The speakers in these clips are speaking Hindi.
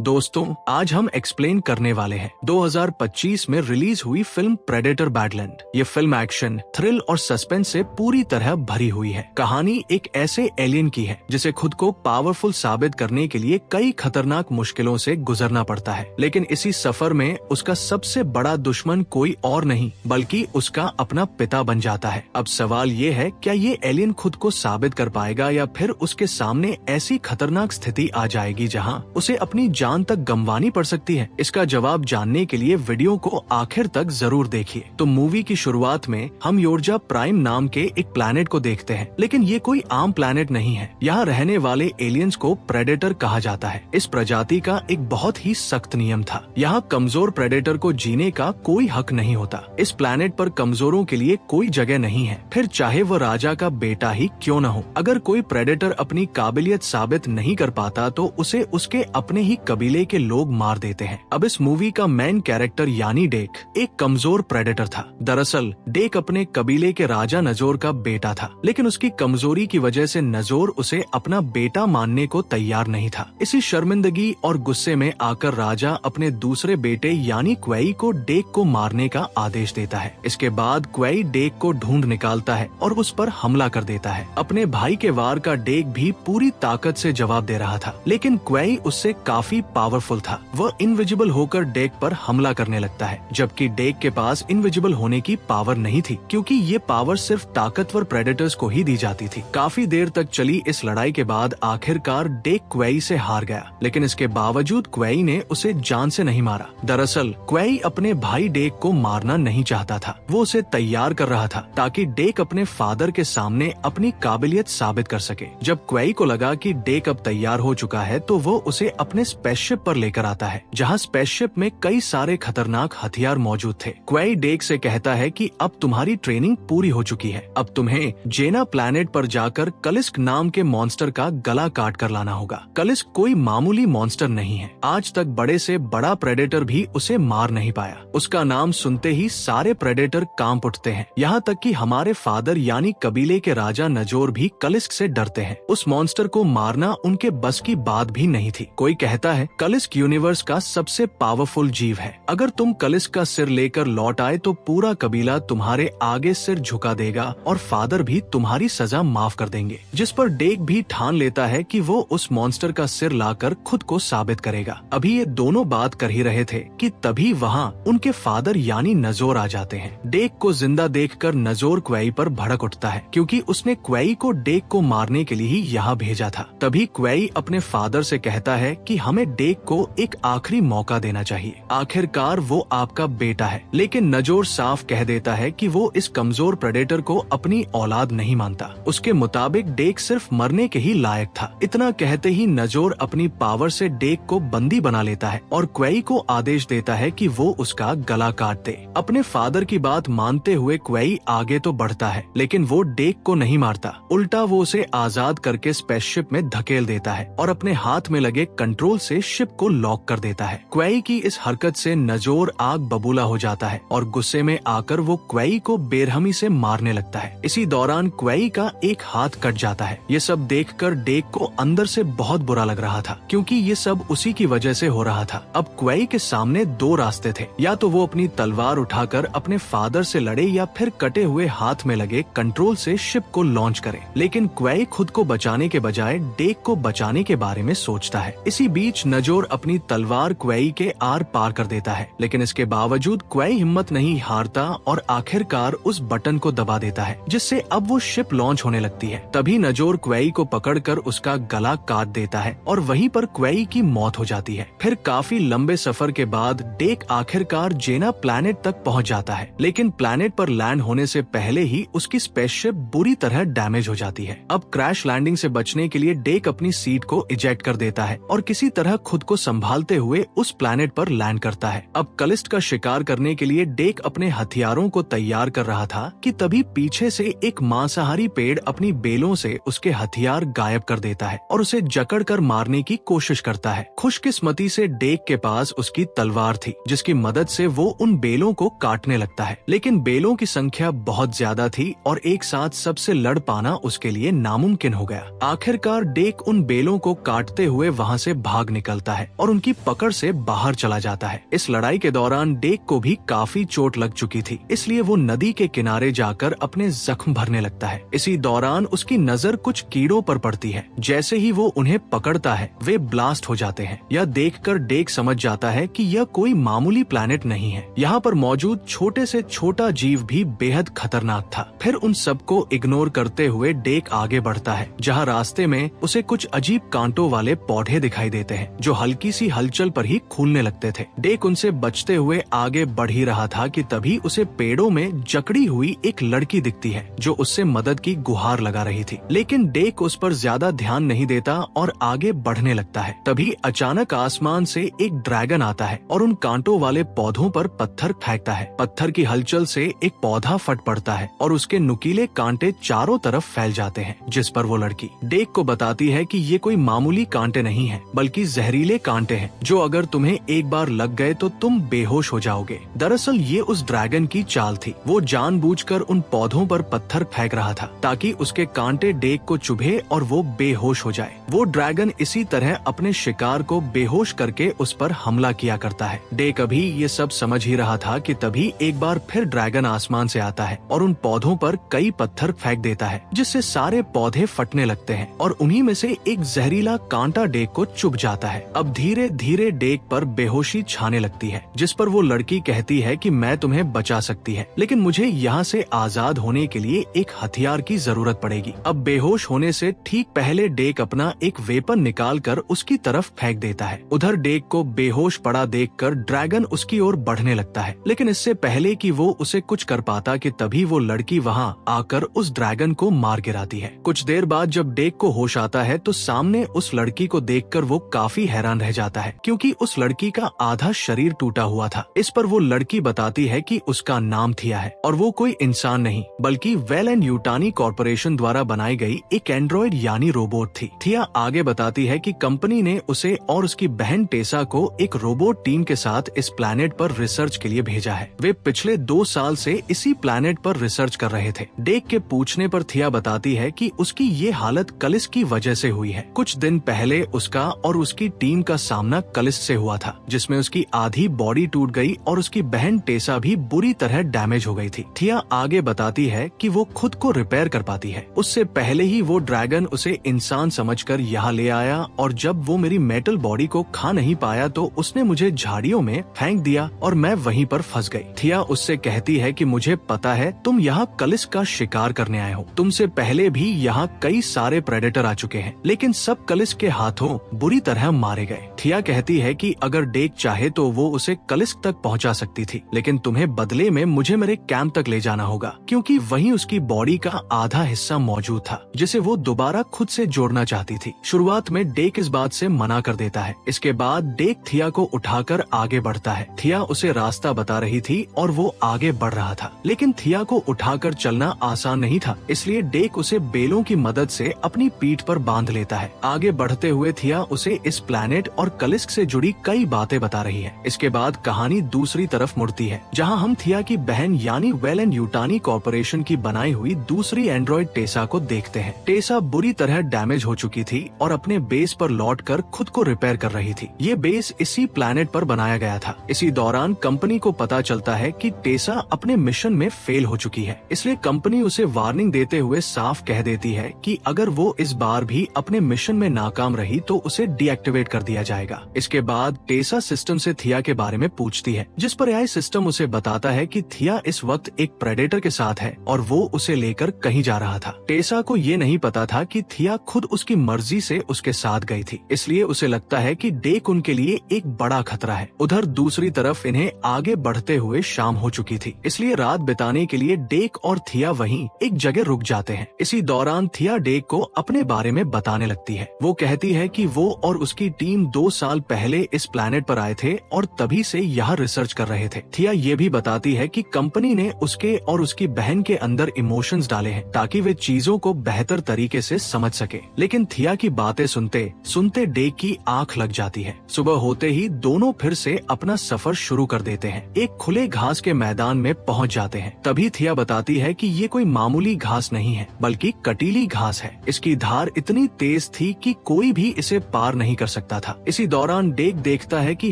दोस्तों, आज हम एक्सप्लेन करने वाले हैं 2025 में रिलीज हुई फिल्म प्रेडेटर बैडलैंड। ये फिल्म एक्शन, थ्रिल और सस्पेंस से पूरी तरह भरी हुई है। कहानी एक ऐसे एलियन की है जिसे खुद को पावरफुल साबित करने के लिए कई खतरनाक मुश्किलों से गुजरना पड़ता है, लेकिन इसी सफर में उसका सबसे बड़ा दुश्मन कोई और नहीं बल्कि उसका अपना पिता बन जाता है। अब सवाल ये है, क्या ये एलियन खुद को साबित कर पाएगा या फिर उसके सामने ऐसी खतरनाक स्थिति आ जाएगी जहाँ उसे अपनी जान तक गंवानी पड़ सकती है? इसका जवाब जानने के लिए वीडियो को आखिर तक जरूर देखिए। तो मूवी की शुरुआत में हम योर्जा प्राइम नाम के एक प्लैनेट को देखते हैं, लेकिन ये कोई आम प्लैनेट नहीं है। यहाँ रहने वाले एलियंस को प्रेडेटर कहा जाता है। इस प्रजाति का एक बहुत ही सख्त नियम था। यहाँ कमजोर प्रेडेटर को जीने का कोई हक नहीं होता। इस प्लैनेट पर कमजोरों के लिए कोई जगह नहीं है, फिर चाहे वो राजा का बेटा ही क्यों न हो। अगर कोई प्रेडेटर अपनी काबिलियत साबित नहीं कर पाता तो उसे उसके अपने ही कबीले के लोग मार देते हैं। अब इस मूवी का मेन कैरेक्टर यानी डेक एक कमजोर प्रेडेटर था। दरअसल डेक अपने कबीले के राजा नजोर का बेटा था, लेकिन उसकी कमजोरी की वजह से नजोर उसे अपना बेटा मानने को तैयार नहीं था। इसी शर्मिंदगी और गुस्से में आकर राजा अपने दूसरे बेटे यानी क्वेई को डेक को मारने का आदेश देता है। इसके बाद क्वेई डेक को ढूंढ निकालता है और उस पर हमला कर देता है। अपने भाई के वार का डेक भी पूरी ताकत से जवाब दे रहा था, लेकिन क्वेई उससे काफी पावरफुल था। वह इनविजिबल होकर डेक पर हमला करने लगता है, जबकि डेक के पास इनविजिबल होने की पावर नहीं थी, क्योंकि ये पावर सिर्फ ताकतवर प्रेडेटर्स को ही दी जाती थी। काफी देर तक चली इस लड़ाई के बाद आखिरकार डेक क्वेई से हार गया, लेकिन इसके बावजूद क्वेई ने उसे जान से नहीं मारा। दरअसल क्वेई अपने भाई डेक को मारना नहीं चाहता था। वो उसे तैयार कर रहा था ताकि डेक अपने फादर के सामने अपनी काबिलियत साबित कर सके। जब क्वेई को लगा कि डेक अब तैयार हो चुका है तो वो उसे अपने स्पेसशिप पर लेकर आता है, जहाँ स्पेसशिप में कई सारे खतरनाक हथियार मौजूद थे। क्वेई डेक से कहता है कि अब तुम्हारी ट्रेनिंग पूरी हो चुकी है, अब तुम्हें जेना प्लैनेट पर जाकर कलिस्क नाम के मॉन्स्टर का गला काट कर लाना होगा। कलिस्क कोई मामूली मॉन्स्टर नहीं है। आज तक बड़े से बड़ा प्रेडेटर भी उसे मार नहीं पाया। उसका नाम सुनते ही सारे प्रेडेटर कांप उठते हैं, यहाँ तक कि हमारे फादर यानी कबीले के राजा नजोर भी कलिस्क से डरते हैं। उस मॉन्स्टर को मारना उनके बस की बात भी नहीं थी। कोई कहता है कलिस्क यूनिवर्स का सबसे पावरफुल जीव है। अगर तुम कलिस्क का सिर लेकर लौट आए तो पूरा कबीला तुम्हारे आगे सिर झुका देगा और फादर भी तुम्हारी सजा माफ कर देंगे। जिस पर डेक भी ठान लेता है कि वो उस मॉन्स्टर का सिर लाकर खुद को साबित करेगा। अभी ये दोनों बात कर ही रहे थे कि तभी वहाँ उनके फादर यानी नजोर आ जाते हैं। डेक को जिंदा देखकर नजोर क्वेई पर भड़क उठता है, क्योंकि उसने क्वेई को डेक को मारने के लिए ही यहाँ भेजा था। तभी क्वेई अपने फादर से कहता है कि हमें डेक को एक आखिरी मौका देना चाहिए। आखिरकार वो आपका बेटा है। लेकिन नजोर साफ कह देता है कि वो इस कमजोर प्रेडेटर को अपनी औलाद नहीं मानता। उसके मुताबिक डेक सिर्फ मरने के ही लायक था। इतना कहते ही नजोर अपनी पावर से डेक को बंदी बना लेता है और क्वेई को आदेश देता है कि वो उसका गला काट दे। अपने फादर की बात मानते हुए क्वेई आगे तो बढ़ता है, लेकिन वो डेक को नहीं मारता। उल्टा वो उसे आजाद करके स्पेसशिप में धकेल देता है और अपने हाथ में लगे कंट्रोल से शिप को लॉक कर देता है। क्वेई की इस हरकत से नजोर आग बबूला हो जाता है और गुस्से में आकर वो क्वेई को बेरहमी से मारने लगता है। इसी दौरान क्वेई का एक हाथ कट जाता है। ये सब देखकर डेक को अंदर से बहुत बुरा लग रहा था, क्योंकि ये सब उसी की वजह से हो रहा था। अब क्वेई के सामने दो रास्ते थे, या तो वो अपनी तलवार उठाकर अपने फादर से लड़े या फिर कटे हुए हाथ में लगे कंट्रोल से शिप को लॉन्च करे। लेकिन क्वेई खुद को बचाने के बजाय डेक को बचाने के बारे में सोचता है। इसी बीच नजोर अपनी तलवार क्वेई के आर पार कर देता है, लेकिन इसके बावजूद क्वेई हिम्मत नहीं हारता और आखिरकार उस बटन को दबा देता है, जिससे अब वो शिप लॉन्च होने लगती है। तभी नजोर क्वेई को पकड़कर उसका गला काट देता है और वहीं पर क्वेई की मौत हो जाती है। फिर काफी लंबे सफर के बाद डेक आखिरकार जेना प्लैनेट तक पहुंच जाता है, लेकिन प्लैनेट पर लैंड होने से पहले ही उसकी स्पेसशिप बुरी तरह डैमेज हो जाती है। अब क्रैश लैंडिंग से बचने के लिए डेक अपनी सीट को इजेक्ट कर देता है और किसी तरह खुद को संभालते हुए उस प्लैनेट पर लैंड करता है। अब कलिस्ट का शिकार करने के लिए डेक अपने हथियारों को तैयार कर रहा था कि तभी पीछे से एक मांसाहारी पेड़ अपनी बेलों से उसके हथियार गायब कर देता है और उसे जकड़ कर मारने की कोशिश करता है। खुशकिस्मती से डेक के पास उसकी तलवार थी, जिसकी मदद से वो उन बेलों को काटने लगता है, लेकिन बेलों की संख्या बहुत ज्यादा थी और एक साथ सबसे लड़ पाना उसके लिए नामुमकिन हो गया। आखिरकार डेक उन बेलों को काटते हुए वहाँ से भाग निकलता निकालता है और उनकी पकड़ से बाहर चला जाता है। इस लड़ाई के दौरान डेक को भी काफी चोट लग चुकी थी, इसलिए वो नदी के किनारे जाकर अपने जख्म भरने लगता है। इसी दौरान उसकी नजर कुछ कीड़ों पर पड़ती है। जैसे ही वो उन्हें पकड़ता है वे ब्लास्ट हो जाते हैं। यह देखकर डेक समझ जाता है कि यह कोई मामूली प्लैनेट नहीं है। यहाँ पर मौजूद छोटे से छोटा जीव भी बेहद खतरनाक था। फिर उन सबको इग्नोर करते हुए डेक आगे बढ़ता है, जहाँ रास्ते में उसे कुछ अजीब कांटों वाले पौधे दिखाई देते हैं जो हल्की सी हलचल पर ही खूलने लगते थे। डेक उनसे बचते हुए आगे बढ़ ही रहा था कि तभी उसे पेड़ों में जकड़ी हुई एक लड़की दिखती है जो उससे मदद की गुहार लगा रही थी, लेकिन डेक उस पर ज्यादा ध्यान नहीं देता और आगे बढ़ने लगता है। तभी अचानक आसमान से एक ड्रैगन आता है और उन कांटों वाले पौधों पर पत्थर फेंकता है। पत्थर की हलचल से एक पौधा फट पड़ता है और उसके नुकीले कांटे चारों तरफ फैल जाते हैं, जिस पर वो लड़की डेक को बताती है कि ये कोई मामूली कांटे नहीं है, बल्कि जहरीले कांटे हैं जो अगर तुम्हें एक बार लग गए तो तुम बेहोश हो जाओगे। दरअसल ये उस ड्रैगन की चाल थी। वो जानबूझकर उन पौधों पर पत्थर फेंक रहा था ताकि उसके कांटे डेक को चुभे और वो बेहोश हो जाए। वो ड्रैगन इसी तरह अपने शिकार को बेहोश करके उस पर हमला किया करता है। डेक अभी ये सब समझ ही रहा था कि तभी एक बार फिर ड्रैगन आसमान से आता है और उन पौधों पर कई पत्थर फेंक देता है, जिससे सारे पौधे फटने लगते हैं और उन्हीं में से एक जहरीला कांटा डेक को चुभ जाता है। अब धीरे धीरे डेक पर बेहोशी छाने लगती है, जिस पर वो लड़की कहती है कि मैं तुम्हें बचा सकती है, लेकिन मुझे यहाँ से आजाद होने के लिए एक हथियार की जरूरत पड़ेगी। अब बेहोश होने से ठीक पहले डेक अपना एक वेपन निकालकर उसकी तरफ फेंक देता है। उधर डेक को बेहोश पड़ा देखकर ड्रैगन उसकी ओर बढ़ने लगता है, लेकिन इससे पहले कि वो उसे कुछ कर पाता कि तभी वो लड़की वहाँ आकर उस ड्रैगन को मार गिराती है। कुछ देर बाद जब डेक को होश आता है तो सामने उस लड़की को देखकर वो काफी हैरान रह जाता है, क्योंकि उस लड़की का आधा शरीर टूटा हुआ था। इस पर वो लड़की बताती है कि उसका नाम थिया है और वो कोई इंसान नहीं बल्कि वेल एंड यूटानी कॉर्पोरेशन द्वारा बनाई गई एक एंड्रॉइड यानी रोबोट थी। थिया आगे बताती है कि कंपनी ने उसे और उसकी बहन टेसा को एक रोबोट टीम के साथ इस प्लैनेट पर रिसर्च के लिए भेजा है। वे पिछले 2 साल से इसी प्लैनेट पर रिसर्च कर रहे थे। डेक के पूछने पर थिया बताती है कि उसकी ये हालत कलिस की वजह से हुई है। कुछ दिन पहले उसका और उसकी टीम का सामना कलिस से हुआ था, जिसमें उसकी आधी बॉडी टूट गई और उसकी बहन टेसा भी बुरी तरह डैमेज हो गई थी। थिया आगे बताती है कि वो खुद को रिपेयर कर पाती है। उससे पहले ही वो ड्रैगन उसे इंसान समझकर यहाँ ले आया और जब वो मेरी मेटल बॉडी को खा नहीं पाया तो उसने मुझे झाड़ियों में फेंक दिया और मैं वहीं पर फंस गई। थिया उससे कहती है कि मुझे पता है तुम यहाँ कलिस का शिकार करने आए हो। तुमसे पहले भी यहाँ कई सारे प्रेडेटर आ चुके हैं, लेकिन सब कलिस के हाथों बुरी तरह मारे गए। थिया कहती है कि अगर डेक चाहे तो वो उसे कलिस तक पहुँचा सकती थी, लेकिन तुम्हें बदले में मुझे मेरे कैंप तक ले जाना होगा, क्योंकि वहीं उसकी बॉडी का आधा हिस्सा मौजूद था जिसे वो दोबारा खुद से जोड़ना चाहती थी। शुरुआत में डेक इस बात से मना कर देता है। इसके बाद डेक थिया को उठाकर आगे बढ़ता है। थिया उसे रास्ता बता रही थी और वो आगे बढ़ रहा था, लेकिन थिया को उठाकर चलना आसान नहीं था, इसलिए डेक उसे बेलों की मदद से अपनी पीठ पर बांध लेता है। आगे बढ़ते हुए थिया उसे इस प्लैनेट और कलिस्क से जुड़ी कई बातें बता रही है। इसके बाद कहानी दूसरी तरफ मुड़ती है, जहाँ हम थिया की बहन यानी वेल एंड यूटानी कॉर्पोरेशन की बनाई हुई दूसरी एंड्रॉइड टेसा को देखते हैं। टेसा बुरी तरह डैमेज हो चुकी थी और अपने बेस पर लौटकर खुद को रिपेयर कर रही थी। ये बेस इसी प्लैनेट पर बनाया गया था। इसी दौरान कंपनी को पता चलता है कि टेसा अपने मिशन में फेल हो चुकी है, इसलिए कंपनी उसे वार्निंग देते हुए साफ कह देती है कि अगर वो इस बार भी अपने मिशन में नाकाम रही तो उसे डीएक्टिवेट कर दिया जाएगा। इसके बाद टेसा सिस्टम से थिया के बारे में पूछती है, जिस पर एआई सिस्टम उसे बताता है कि थिया इस वक्त एक प्रेडेटर के साथ है और वो उसे लेकर कहीं जा रहा था। टेसा को ये नहीं पता था कि थिया खुद उसकी मर्जी से उसके साथ गई थी, इसलिए उसे लगता है कि डेक उनके लिए एक बड़ा खतरा है। उधर दूसरी तरफ इन्हें आगे बढ़ते हुए शाम हो चुकी थी, इसलिए रात बिताने के लिए डेक और थिया वहीं एक जगह रुक जाते हैं। इसी दौरान थिया डेक को अपने बारे में बताने लगती है। वो कहती है कि वो और उसकी टीम 2 साल पहले इस प्लैनेट पर आए थे और तभी से यहाँ रिसर्च कर रहे थे। थिया ये भी बताती है कि कंपनी ने उसके और उसकी बहन के अंदर इमोशंस डाले हैं ताकि वे चीजों को बेहतर तरीके से समझ सके। लेकिन थिया की बातें सुनते सुनते डेक की आंख लग जाती है। सुबह होते ही दोनों फिर से अपना सफर शुरू कर देते हैं। एक खुले घास के मैदान में पहुंच जाते हैं। तभी थिया बताती है कि ये कोई मामूली घास नहीं है, बल्कि कटीली घास है। इसकी धार इतनी तेज थी कि कोई भी इसे पार नहीं कर सकता था। इसी दौरान डेक देखता है कि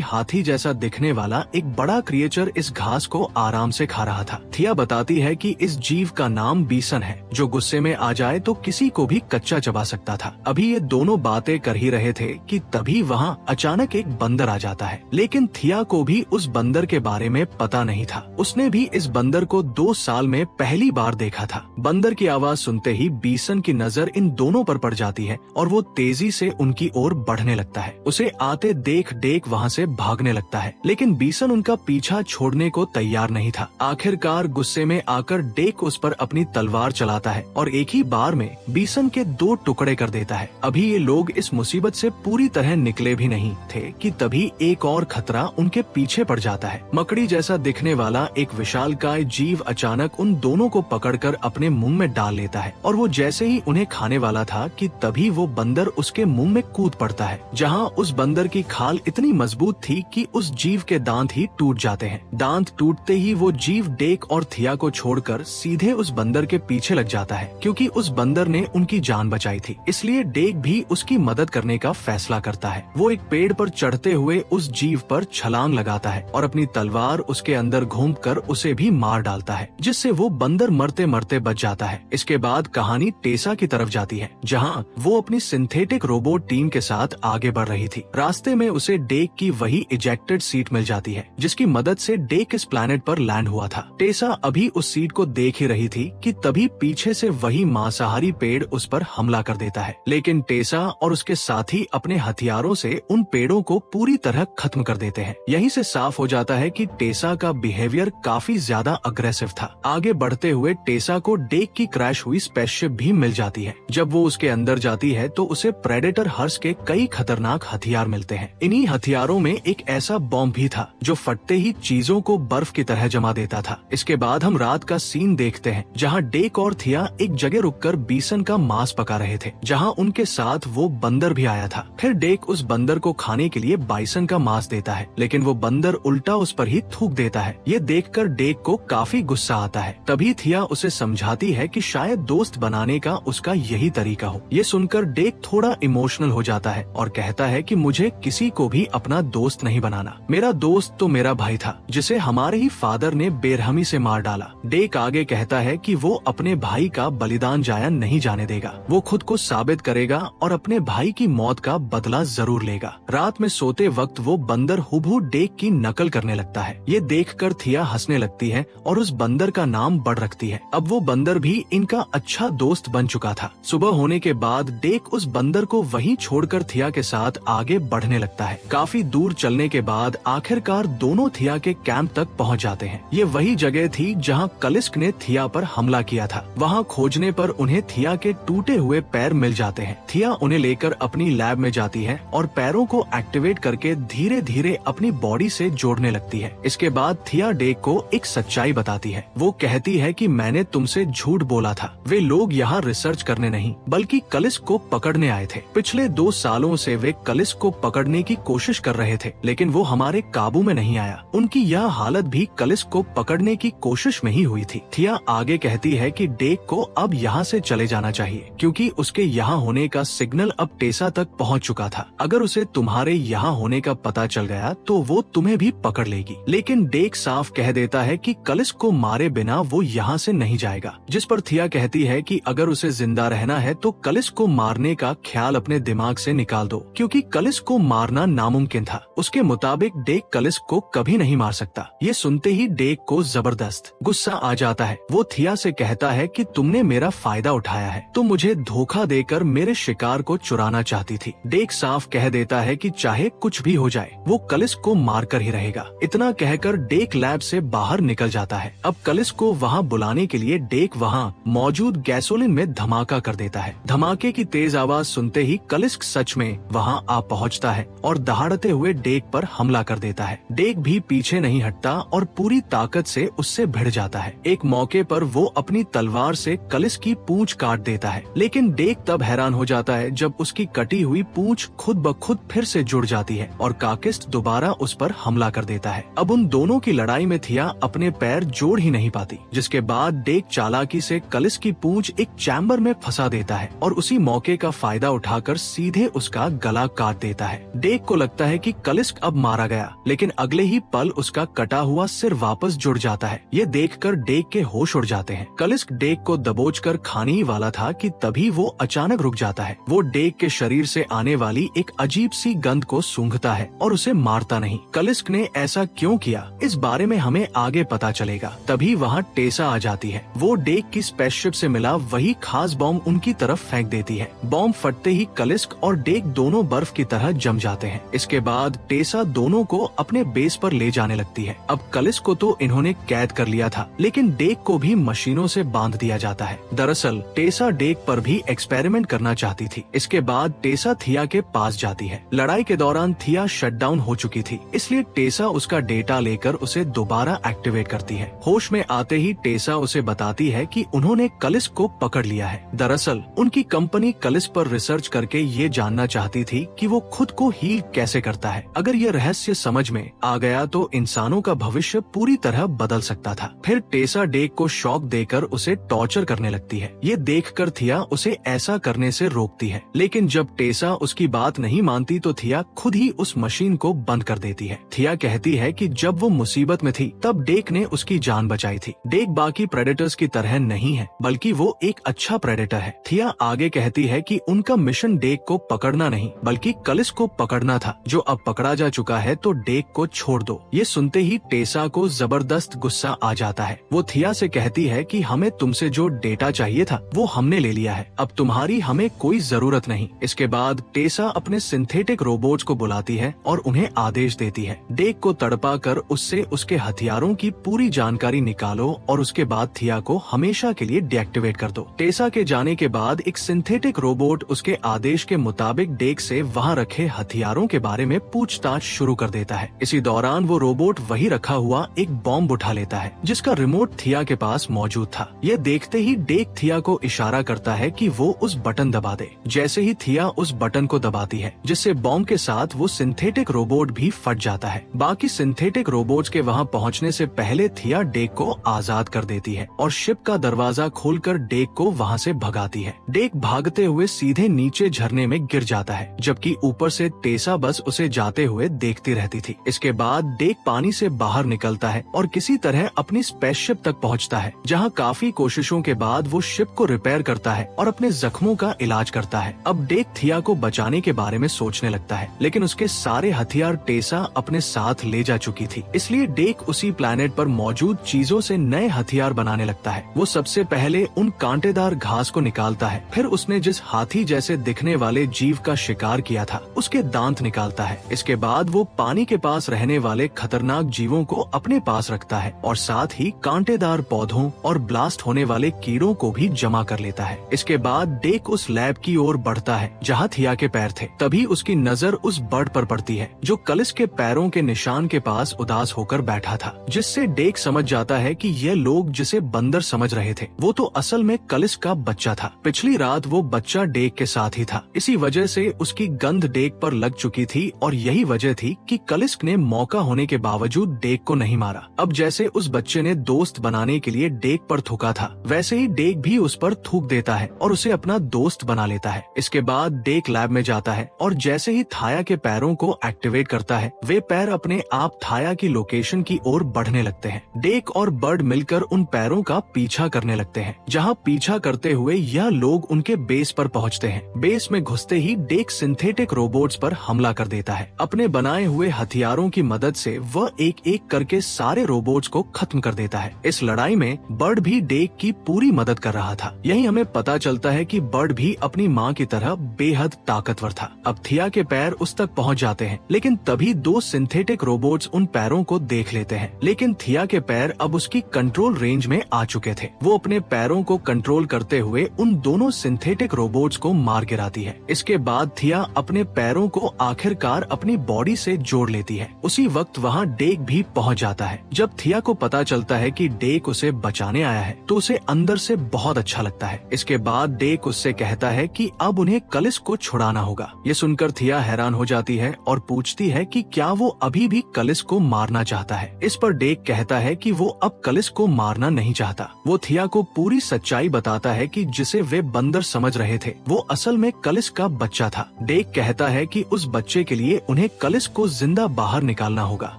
हाथी जैसा दिखने वाला एक बड़ा क्रिएचर इस घास को आराम से खा रहा था। थिया बताती है कि इस जीव का नाम बीसन है, जो गुस्से में आ जाए तो किसी को भी कच्चा चबा सकता था। अभी ये दोनों बातें कर ही रहे थे कि तभी वहाँ अचानक एक बंदर आ जाता है। लेकिन थिया को भी उस बंदर के बारे में पता नहीं था। उसने भी इस बंदर को 2 साल में पहली बार देखा था। बंदर की आवाज सुनते ही बीसन की नजर इन दोनों पर पड़ जाती है और वो तेजी से उनकी ओर बढ़ने लगता है। उसे आते देख डेक वहाँ से भागने लगता है, लेकिन बीसन उनका पीछा छोड़ने को तैयार नहीं था। आखिरकार गुस्से में आकर डेक उस पर अपनी तलवार चलाता है और एक ही बार में बीसन के 2 टुकड़े कर देता है। अभी ये लोग इस मुसीबत से पूरी तरह निकले भी नहीं थे कि तभी एक और खतरा उनके पीछे पड़ जाता है। मकड़ी जैसा दिखने वाला एक विशालकाय जीव अचानक उन दोनों को पकड़कर अपने मुंह में डाल लेता है और वो जैसे ही उन्हें खाने वाला था कि तभी वो बंदर उसके मुंह में कूद पड़ता है, जहाँ उस बंदर की खाल इतनी मजबूत थी कि उस जीव के दांत ही टूट जाते हैं। दांत टूटते ही वो जीव डेक और थिया को छोड़कर सीधे उस बंदर के पीछे लग जाता है, क्योंकि उस बंदर ने उनकी जान बचाई थी। इसलिए डेक भी उसकी मदद करने का फैसला करता है। वो एक पेड़ पर चढ़ते हुए उस जीव पर छलांग लगाता है और अपनी तलवार उसके अंदर घूमकर उसे भी मार डालता है, जिससे वो बंदर मरते मरते बच जाता है। इसके बाद कहानी टेसा की तरफ जाती है, जहाँ वो अपनी सिंथेटिक रोबोट टीम के साथ आगे बढ़ रही थी। रास्ते में उसे डेक की वही इजेक्टेड सीट मिल जाती है, जिसकी मदद से डेक इस प्लेनेट पर लैंड हुआ था। टेसा अभी उस सीट को देख ही रही थी कि तभी पीछे से वही मांसाहारी पेड़ उस पर हमला कर देता है। लेकिन टेसा और उसके साथी अपने हथियारों से उन पेड़ों को पूरी तरह खत्म कर देते हैं। यहीं से साफ हो जाता है कि टेसा का बिहेवियर काफी ज्यादा अग्रेसिव था। आगे बढ़ते हुए टेसा को डेक की क्रैश हुई स्पेसशिप भी मिल जाती है। जब वो उसके अंदर जाती है तो उसे प्रेडेटर हर्स के कई खतरनाक हथियार मिलते हैं। इन्हीं हथियारों में एक ऐसा बॉम्ब भी था जो फटते ही चीजों को बर्फ की तरह जमा देता था। इसके बाद हम रात का सीन देखते हैं, जहाँ डेक और थिया एक जगह रुककर बीसन का मांस पका रहे थे, जहाँ उनके साथ वो बंदर भी आया था। फिर डेक उस बंदर को खाने के लिए बाइसन का मांस देता है, लेकिन वो बंदर उल्टा उस पर ही थूक देता है। ये देखकर डेक को काफी गुस्सा आता है। तभी थिया उसे समझाती है कि शायद दोस्त बनाने का उसका यही तरीका हो। ये सुनकर डेक थोड़ा इमोशनल हो जाता है और कहता है कि मुझे किसी को भी अपना दोस्त नहीं बनाना। मेरा दोस्त तो मेरा भाई था, जिसे हमारे ही फादर ने बेरहमी से मार डाला। डेक आगे कहता है कि वो अपने भाई का बलिदान जाया नहीं जाने देगा। वो खुद को साबित करेगा और अपने भाई की मौत का बदला जरूर लेगा। रात में सोते वक्त वो बंदर हुबहू डेक की नकल करने लगता है। ये देखकर थिया हंसने लगती है और उस बंदर का नाम बड़ रखती है। अब वो बंदर भी इनका अच्छा दोस्त बन चुका था। सुबह होने के बाद डेक उस बंदर को वहीं छोड़कर थिया के साथ आगे बढ़ने लगता है। काफी दूर चलने के बाद आखिरकार दोनों थिया के कैंप तक पहुंच जाते हैं। ये वही जगह थी जहां कलिस्क ने थिया पर हमला किया था। वहां खोजने पर उन्हें थिया के टूटे हुए पैर मिल जाते हैं। थिया उन्हें लेकर अपनी लैब में जाती है और पैरों को एक्टिवेट करके धीरे धीरे अपनी बॉडी से जोड़ने लगती है। इसके बाद थिया डेक को एक सच्चाई बताती है। वो कहती है कि मैंने तुमसे झूठ बोला था। वे लोग यहाँ रिसर्च करने नहीं बल्कि कलिस्क को पकड़ने आए थे। पिछले 2 सालों से वे कलिस्क को पकड़ने की कोशिश कर रहे थे, लेकिन वो हमारे काबू में नहीं आया। उनकी यह हालत भी कलिस्क को पकड़ने की कोशिश में ही हुई थी। थिया आगे कहती है कि डेक को अब यहाँ से चले जाना चाहिए, क्योंकि उसके यहाँ होने का सिग्नल अब टेसा तक पहुँच चुका था। अगर उसे तुम्हारे यहाँ होने का पता चल गया तो वो तुम्हें भी पकड़ लेगी। लेकिन डेक साफ कह देता है कि कलिस्क को मारे बिना वो यहाँ से नहीं जाएगा। जिस पर थिया कहती है कि अगर उसे जिंदा रहना है तो कलिस्क को मारने का ख्याल अपने दिमाग से निकाल दो, क्योंकि कलिस्क को मारना नामुमकिन था। उसके मुताबिक डेक कलिस्क को कभी नहीं मार सकता। ये सुनते ही डेक को जबरदस्त गुस्सा आ जाता है। वो थिया से कहता है कि तुमने मेरा फायदा उठाया है, तुम मुझे धोखा देकर मेरे शिकार को चुराना चाहती थी। डेक साफ कह देता है कि चाहे कुछ भी हो जाए वो कलिस्क को मार कर ही रहेगा। इतना कहकर डेक लैब से बाहर निकल जाता है। अब कलिस्क को वहाँ बुलाने के लिए डेक वहाँ मौजूद गैसोलीन में धमाका कर देता है। धमाके की तेज आवाज सुनते ही कलिस्क सच में वहाँ आ पहुँचता है और दहाड़ते हुए डेक पर हमला कर देता है। डेक भी पीछे नहीं हटता और पूरी ताकत से उससे भिड़ जाता है। एक मौके पर वो अपनी तलवार से कलिस्क की पूंछ काट देता है, लेकिन डेक तब हैरान हो जाता है जब उसकी कटी हुई पूंछ खुद ब खुद फिर से जुड़ जाती है और काकिस्ट दोबारा उस पर हमला कर देता है। अब उन दोनों की लड़ाई में थिया अपने पैर जोड़ ही नहीं पाती, जिसके बाद डेक चालाकी से कलिस्क की पूंछ एक चैम्बर में फंसा देता है और उसी मौके का फायदा उठाकर सीधे उसका गला गला काट देता है। डेक को लगता है कि कलिस्क अब मारा गया, लेकिन अगले ही पल उसका कटा हुआ सिर वापस जुड़ जाता है। ये देखकर डेक के होश उड़ जाते हैं। कलिस्क डेक को दबोचकर खाने ही वाला था कि तभी वो अचानक रुक जाता है। वो डेक के शरीर से आने वाली एक अजीब सी गंध को सूंघता है और उसे मारता नहीं। कलिस्क ने ऐसा क्यों किया, इस बारे में हमें आगे पता चलेगा। तभी वहाँ टेसा आ जाती है। वो डेक की स्पेसशिप से मिला वही खास बॉम्ब उनकी तरफ फेंक देती है। बॉम्ब फटते ही कलिस्क और डेक दोनों बर्फ की तरह जम जाते हैं। इसके बाद टेसा दोनों को अपने बेस पर ले जाने लगती है। अब कलिस्क को तो इन्होंने कैद कर लिया था, लेकिन डेक को भी मशीनों से बांध दिया जाता है। दरअसल टेसा डेक पर भी एक्सपेरिमेंट करना चाहती थी। इसके बाद टेसा थिया के पास जाती है। लड़ाई के दौरान थिया शटडाउन हो चुकी थी, इसलिए टेसा उसका डेटा लेकर उसे दोबारा एक्टिवेट करती है। होश में आते ही टेसा उसे बताती है कि उन्होंने कलिस्क को पकड़ लिया है। दरअसल उनकी कंपनी कलिस्क पर रिसर्च करके ये जानना चाहती थी कि वो खुद को हील कैसे करता है। अगर ये रहस्य समझ में आ गया तो इंसानों का भविष्य पूरी तरह बदल सकता था। फिर टेसा डेक को शॉक देकर उसे टॉर्चर करने लगती है। ये देखकर थिया उसे ऐसा करने से रोकती है, लेकिन जब टेसा उसकी बात नहीं मानती तो थिया खुद ही उस मशीन को बंद कर देती है। थिया कहती है कि जब वो मुसीबत में थी तब डेक ने उसकी जान बचाई थी। डेक बाकी प्रेडेटर्स की तरह नहीं है, बल्कि वो एक अच्छा प्रेडेटर है। थिया आगे कहती है कि उनका मिशन डेक को पकड़ना नहीं बल्कि कलिस्क को पकड़ना था, जो अब पकड़ा जा चुका है तो डेक को छोड़ दो। ये सुनते ही टेसा को जबरदस्त गुस्सा आ जाता है। वो थिया से कहती है कि हमें तुमसे जो डेटा चाहिए था वो हमने ले लिया है, अब तुम्हारी हमें कोई जरूरत नहीं। इसके बाद टेसा अपने सिंथेटिक रोबोट्स को बुलाती है और उन्हें आदेश देती है, डेक को तड़पा कर उससे उसके हथियारों की पूरी जानकारी निकालो और उसके बाद थिया को हमेशा के लिए डीएक्टिवेट कर दो। टेसा के जाने के बाद एक सिंथेटिक रोबोट उसके आदेश के मुताबिक डेक से वहाँ रखे हथियारों के बारे में पूछताछ शुरू कर देता है। इसी दौरान वो रोबोट वही रखा हुआ एक बॉम्ब उठा लेता है, जिसका रिमोट थिया के पास मौजूद था। यह देखते ही डेक थिया को इशारा करता है कि वो उस बटन दबा दे। जैसे ही थिया उस बटन को दबाती है, जिससे बॉम्ब के साथ वो सिंथेटिक रोबोट भी फट जाता है। बाकी सिंथेटिक रोबोट्स के वहाँ पहुँचने से पहले थिया डेक को आजाद कर देती है और शिप का दरवाजा खोलकर डेक को वहाँ से भगाती है। डेक भागते हुए सीधे नीचे झरने में गिर जाता है, जबकि ऊपर से टेसा बस उसे जाते हुए देखती रहती थी। इसके बाद डेक पानी से बाहर निकलता है और किसी तरह अपनी स्पेसशिप तक पहुंचता है, जहां काफी कोशिशों के बाद वो शिप को रिपेयर करता है और अपने जख्मों का इलाज करता है। अब डेक थिया को बचाने के बारे में सोचने लगता है, लेकिन उसके सारे हथियार टेसा अपने साथ ले जा चुकी थी, इसलिए डेक उसी प्लेनेट पर मौजूद चीजों से नए हथियार बनाने लगता है। वो सबसे पहले उन कांटेदार घास को निकालता है, फिर उसने जिस हाथी जैसे दिखने वाले जीव का शिकार किया था उसके दांत निकालता है। इसके बाद वो पानी के पास रहने वाले खतरनाक जीवों को अपने पास रखता है और साथ ही कांटेदार पौधों और ब्लास्ट होने वाले कीड़ों को भी जमा कर लेता है। इसके बाद डेक उस लैब की ओर बढ़ता है जहाँ थिया के पैर थे। तभी उसकी नजर उस बर्ड पर पड़ती है जो कलिस्क के पैरों के निशान के पास उदास होकर बैठा था, जिससे डेक समझ जाता है कि ये लोग जिसे बंदर समझ रहे थे वो तो असल में कलिस्क का बच्चा था। पिछली रात वो बच्चा डेक के साथ ही था, इसी वजह से उसकी गंध डेक पर लग चुकी थी और यही वजह थी कि कलिस्क ने मौका होने के बावजूद डेक को नहीं मारा। अब जैसे उस बच्चे ने दोस्त बनाने के लिए डेक पर थूका था, वैसे ही डेक भी उस पर थूक देता है और उसे अपना दोस्त बना लेता है। इसके बाद डेक लैब में जाता है और जैसे ही थाया के पैरों को एक्टिवेट करता है, वे पैर अपने आप थाया की लोकेशन की ओर बढ़ने लगते हैं। डेक और बर्ड मिलकर उन पैरों का पीछा करने लगते हैं, जहाँ पीछा करते हुए यह लोग उनके बेस पर पहुँचते हैं। बेस में घुसते ही डेक सिंथेटिक रोबोट्स पर हमला कर देता है। अपने बनाए हुए हथियारों की मदद से वह एक एक करके सारे रोबोट्स को खत्म कर देता है। इस लड़ाई में बर्ड भी डेक की पूरी मदद कर रहा था। यही हमें पता चलता है कि बर्ड भी अपनी माँ की तरह बेहद ताकतवर था। अब थिया के पैर उस तक पहुँच जाते हैं, लेकिन तभी दो सिंथेटिक रोबोट्स उन पैरों को देख लेते हैं। लेकिन थिया के पैर अब उसकी कंट्रोल रेंज में आ चुके थे। वो अपने पैरों को कंट्रोल करते हुए उन दोनों सिंथेटिक रोबोट्स को मार गिराती है। इसके बाद थिया अपने पैरों को आखिरकार अपनी बॉडी से जोड़ लेती है। उसी वक्त वहाँ डेक भी पहुँच जाता है। जब थिया को पता चलता है कि डेक उसे बचाने आया है तो उसे अंदर से बहुत अच्छा लगता है। इसके बाद डेक उससे कहता है कि अब उन्हें कलिस्क को छुड़ाना होगा। ये सुनकर थिया हैरान हो जाती है और पूछती है कि क्या वो अभी भी कलिस्क को मारना चाहता है। इस पर डेक कहता है कि वो अब कलिस्क को मारना नहीं चाहता। वो थिया को पूरी सच्चाई बताता है कि जिसे वे बंदर समझ रहे थे वो असल में कलिस्क का बच्चा था। डेक कहता है कि उस बच्चे के लिए उन्हें कलिस्क को जिंदा बाहर निकालना होगा।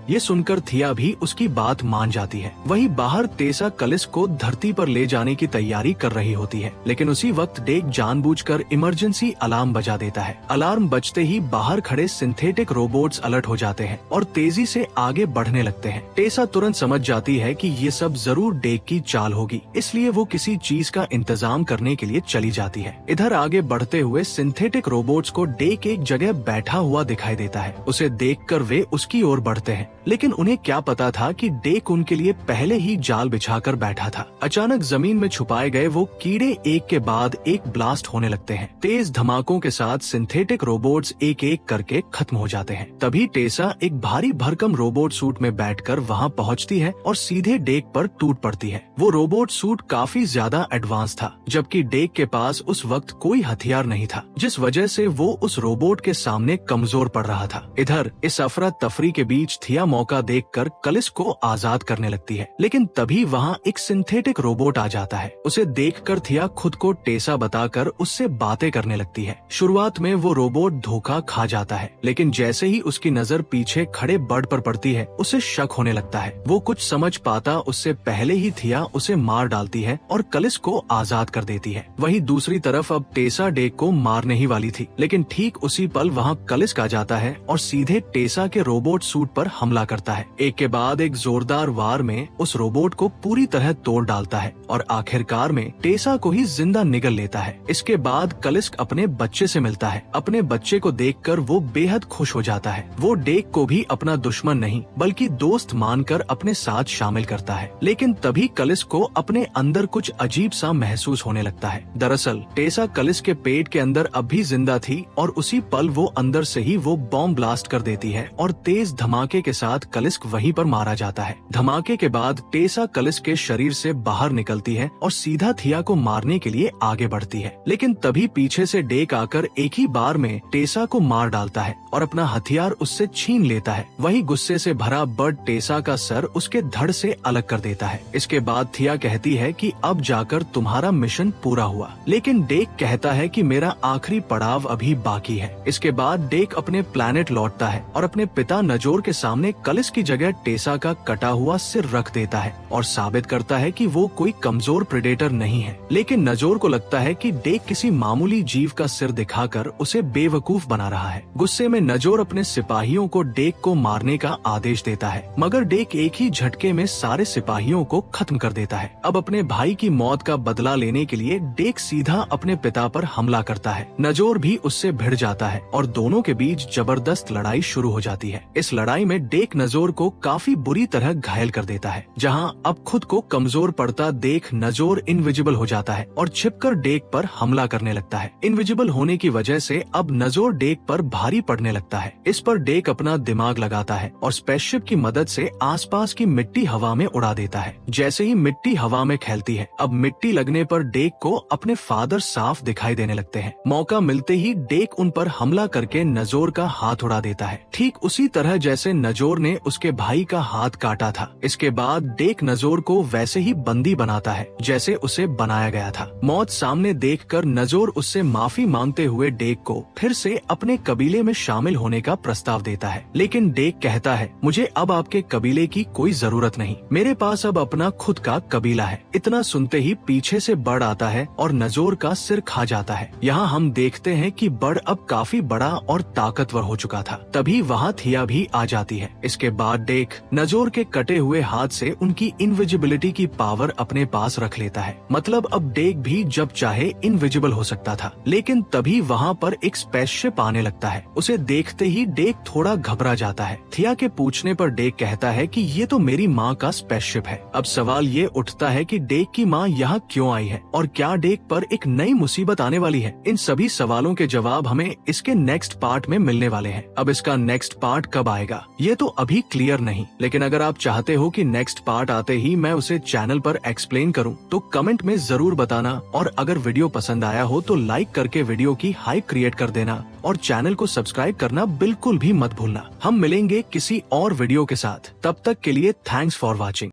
ये सुनकर थिया भी उसकी बात मान जाती है। वहीं बाहर टेसा कलिस्क को धरती पर ले जाने की तैयारी कर रही होती है, लेकिन उसी वक्त डेक जानबूझकर इमरजेंसी अलार्म बजा देता है। अलार्म बजते ही बाहर खड़े सिंथेटिक रोबोट्स अलर्ट हो जाते हैं और तेजी से आगे बढ़ने लगते हैं। टेसा तुरंत समझ जाती है कि ये सब जरूर डेक की चाल होगी, इसलिए वो किसी चीज का इंतजाम करने के लिए चली जाती है। इधर आगे बढ़ते हुए सिंथेटिक रोबोट्स को डेक एक जगह बैठा हुआ दिखाई देता है। उसे देखकर वे उसकी ओर बढ़ते हैं, लेकिन उन्हें क्या पता था कि डेक उनके लिए पहले ही जाल बिछाकर बैठा था। अचानक जमीन में छुपाए गए वो कीड़े एक के बाद एक ब्लास्ट होने लगते हैं। तेज धमाकों के साथ सिंथेटिक रोबोट्स एक एक करके खत्म हो जाते हैं। तभी टेसा एक भारी भरकम रोबोट सूट में बैठकर वहां पहुंचती है और सीधे डेक पर टूट पड़ती है। वो रोबोट सूट काफी ज्यादा एडवांस था, जबकि डेक के पास उस वक्त कोई हथियार नहीं था, जिस वजह से वो उस रोबोट के सामने कमजोर पड़ रहा था। इधर इस अफरा तफरी के बीच थिया मौका देखकर कलिस्क को आजाद करने लगती है, लेकिन तभी वहाँ एक सिंथेटिक रोबोट आ जाता है। उसे देखकर थिया खुद को टेसा बताकर उससे बातें करने लगती है। शुरुआत में वो रोबोट धोखा खा जाता है, लेकिन जैसे ही उसकी नजर पीछे खड़े बर्ड पर पड़ती है, उसे शक होने लगता है। वो कुछ समझ पाता उससे पहले ही थिया उसे मार डालती है और कलिस्क को आजाद कर देती है। वहीं दूसरी तरफ अब टेसा डेक को मारने ही वाली थी, लेकिन ठीक उसी पल वहाँ कलिस्क आ जाता है और सीधे टेसा के रोबोट सूट पर हमला करता है। एक के बाद एक जोरदार वार में उस रोबोट को पूरी तरह तोड़ डालता है और आखिरकार में टेसा को ही जिंदा निगल लेता है। इसके बाद कलिस्क अपने बच्चे से मिलता है। अपने बच्चे को देखकर वो बेहद खुश हो जाता है। वो डेक को भी अपना दुश्मन नहीं बल्कि दोस्त मानकर अपने साथ शामिल करता है, लेकिन तभी कलिस्क को अपने अंदर कुछ अजीब सा महसूस होने लगता है। दरअसल टेसा कलिस्क के पेट के अंदर अब भी जिंदा थी और उसी पल वो अंदर से ही वो बॉम्ब ब्लास्ट कर देती है और तेज धमाके के साथ कलिस्क वहीं पर मारा जाता है। धमाके के बाद टेसा कलिस्क के शरीर से बाहर निकलती है और सीधा थिया को मारने के लिए आगे बढ़ती है, लेकिन तभी पीछे से डेक आकर एक ही बार में टेसा को मार डालता है और अपना हथियार उससे छीन लेता है। वही गुस्से से भरा बर्ड टेसा का सर उसके धड़ से अलग कर देता है। इसके बाद थिया कहती है कि अब जाकर तुम्हारा मिशन पूरा हुआ, लेकिन डेक कहता है कि मेरा आखिरी पड़ाव अभी बाकी है। इसके बाद डेक अपने प्लैनेट लौटता है और अपने पिता नजोर के सामने कलिस्क की जगह टेसा का कटा हुआ सिर रख देता है और साबित करता है कि वो कोई कमजोर प्रेडेटर नहीं है। लेकिन नजोर को लगता है कि डेक किसी मामूली जीव का सिर दिखाकर उसे बेवकूफ बना रहा है। गुस्से में नजोर अपने सिपाहियों को डेक को मारने का आदेश देता है, मगर डेक एक ही झटके में सारे सिपाहियों को खत्म कर देता है। अब अपने भाई की मौत का बदला लेने के लिए डेक सीधा अपने पिता पर हमला करता है। नजोर भी उससे भिड़ जाता है और दोनों के बीच जबरदस्त लड़ाई शुरू हो जाती है। इस लड़ाई में डेक नजोर को काफी बुरी तरह घायल कर देता है। जहां अब खुद को कमजोर पड़ता देख नजोर इनविजिबल हो जाता है और छिपकर डेक पर हमला करने लगता है। इनविजिबल होने की वजह से अब नजोर डेक पर भारी पड़ने लगता है। इस पर डेक अपना दिमाग लगाता है और स्पेसशिप की मदद से आसपास की मिट्टी हवा में उड़ा देता है। जैसे ही मिट्टी हवा में फैलती है, अब मिट्टी लगने पर डेक को अपने फादर साफ दिखाई देने लगते हैं। मौका मिलते ही डेक उन पर हमला करके नजोर का हाथ उड़ा देता है, ठीक उसी तरह जैसे नजोर ने उसके भाई का हाथ काटा था। इसके बाद डेक नजोर को वैसे ही बंदी बनाता है जैसे उसे बनाया गया था। मौत सामने देखकर नजोर उससे माफी मांगते हुए डेक को फिर से अपने कबीले में शामिल होने का प्रस्ताव देता है, लेकिन डेक कहता है मुझे अब आपके कबीले की कोई जरूरत नहीं, मेरे पास अब अपना खुद का कबीला है। इतना सुनते ही पीछे से बर्ड आता है और नजोर का सिर खा जाता है। यहाँ हम देखते हैं कि बर्ड अब काफी बड़ा और ताकतवर हो चुका था। तभी वहाँ थिया भी आ जाती है। इसके बाद डेक नजोर के कटे हुए हाथ से उनकी इनविजिबिलिटी की पावर अपने पास रख लेता है। मतलब अब डेक भी जब चाहे इनविजिबल हो सकता था। लेकिन तभी वहाँ पर एक स्पेसशिप आने लगता है। उसे देखते ही डेक थोड़ा घबरा जाता है। थिया के पूछने पर डेक कहता है कि ये तो मेरी माँ का स्पेसशिप है। अब सवाल ये उठता है कि डेक की माँ यहाँ क्यों आई है और क्या डेक पर एक नई मुसीबत आने वाली है। इन सभी सवालों के जवाब हमें इसके नेक्स्ट पार्ट में मिलने वाले हैं। अब इसका नेक्स्ट पार्ट कब आएगा ये तो अभी क्लियर नहीं, लेकिन अगर आप चाहते हो कि नेक्स्ट पार्ट आते ही मैं उसे चैनल पर एक्सप्लेन करूं तो कमेंट में जरूर बताना, और अगर वीडियो पसंद आया हो तो लाइक करके वीडियो की हाइप क्रिएट कर देना और चैनल को सब्सक्राइब करना बिल्कुल भी मत भूलना। हम मिलेंगे किसी और वीडियो के साथ, तब तक के लिए थैंक्स फॉर वॉचिंग।